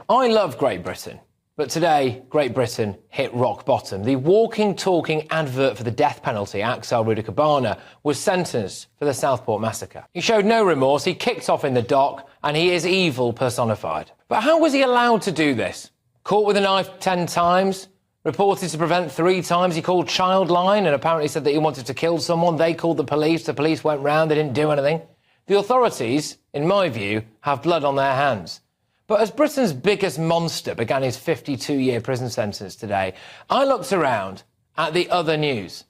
I love Great Britain, but today Great Britain hit rock bottom. The walking, talking advert for the death penalty, Axel Rudikabana, was sentenced for the Southport massacre. He showed no remorse, he kicked off in the dock, and he is evil personified. But how was he allowed to do this? Caught with a knife 10 times, reported to prevent 3 times, he called Childline and apparently said that he wanted to kill someone. They called the police went round, they didn't do anything. The authorities, in my view, have blood on their hands. But as Britain's biggest monster began his 52-year prison sentence today, I looked around at the other news.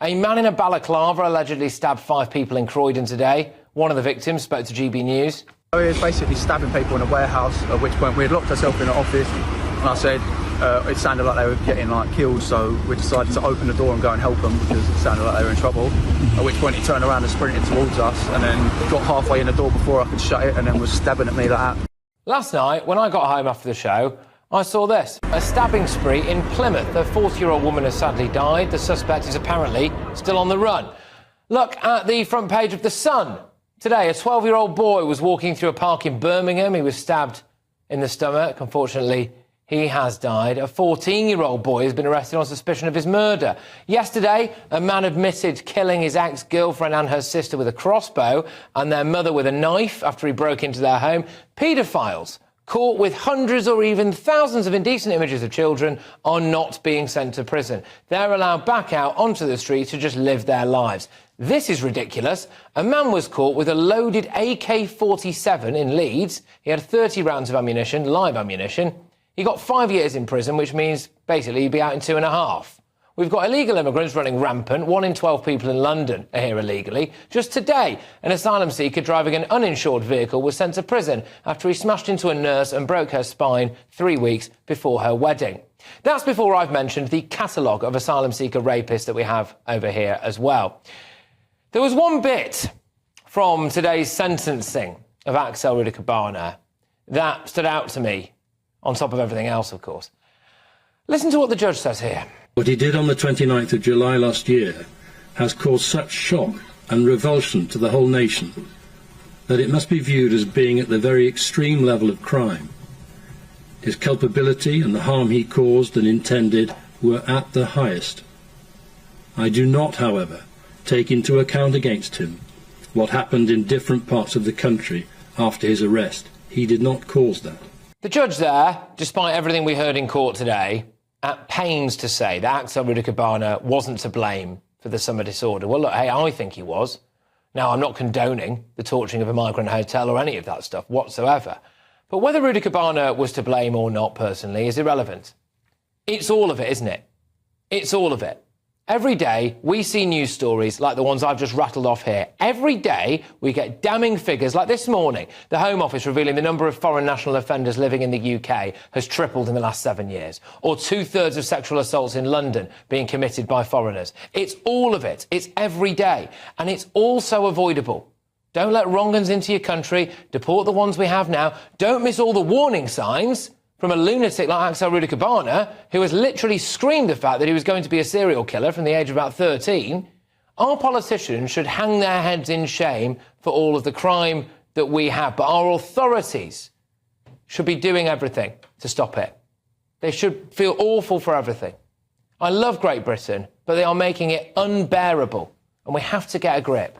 A man in a balaclava allegedly stabbed 5 people in Croydon today. One of the victims spoke to GB News. He was basically stabbing people in a warehouse, at which point we had locked ourselves in an office, and I said it sounded like they were getting killed, so we decided to open the door and go and help them because it sounded like they were in trouble. At which point he turned around and sprinted towards us, and then got halfway in the door before I could shut it, and then was stabbing at me like that. Last night, when I got home after the show, I saw this. A stabbing spree in Plymouth. A 40-year-old woman has sadly died. The suspect is apparently still on the run. Look at the front page of The Sun. Today, a 12-year-old boy was walking through a park in Birmingham. He was stabbed in the stomach. Unfortunately, he has died. A 14-year-old boy has been arrested on suspicion of his murder. Yesterday, a man admitted killing his ex-girlfriend and her sister with a crossbow and their mother with a knife after he broke into their home. Paedophiles caught with hundreds or even thousands of indecent images of children are not being sent to prison. They're allowed back out onto the street to just live their lives. This is ridiculous. A man was caught with a loaded AK-47 in Leeds. He had 30 rounds of ammunition, live ammunition. He got 5 years in prison, which means basically he'd be out in 2.5. We've got illegal immigrants running rampant. 1 in 12 people in London are here illegally. Just today, an asylum seeker driving an uninsured vehicle was sent to prison after he smashed into a nurse and broke her spine 3 weeks before her wedding. That's before I've mentioned the catalogue of asylum seeker rapists that we have over here as well. There was one bit from today's sentencing of Axel Rudikabana that stood out to me, on top of everything else, of course. Listen to what the judge says here. What he did on the 29th of July last year has caused such shock and revulsion to the whole nation that it must be viewed as being at the very extreme level of crime. His culpability and the harm he caused and intended were at the highest. I do not, however, take into account against him what happened in different parts of the country after his arrest. He did not cause that. The judge there, despite everything we heard in court today, at pains to say that Axel Rudikabana wasn't to blame for the summer disorder. Well, look, hey, I think he was. Now, I'm not condoning the torturing of a migrant hotel or any of that stuff whatsoever. But whether Rudikabana was to blame or not, personally, is irrelevant. It's all of it, isn't it? It's all of it. Every day, we see news stories like the ones I've just rattled off here. Every day, we get damning figures like this morning. The Home Office revealing the number of foreign national offenders living in the UK has tripled in the last 7 years. Or 2/3 of sexual assaults in London being committed by foreigners. It's all of it. It's every day. And it's also avoidable. Don't let wrong uns into your country. Deport the ones we have now. Don't miss all the warning signs from a lunatic like Axel Rudikabana, who has literally screamed the fact that he was going to be a serial killer from the age of about 13. Our politicians should hang their heads in shame for all of the crime that we have, but our authorities should be doing everything to stop it. They should feel awful for everything. I love Great Britain, but they are making it unbearable, and we have to get a grip.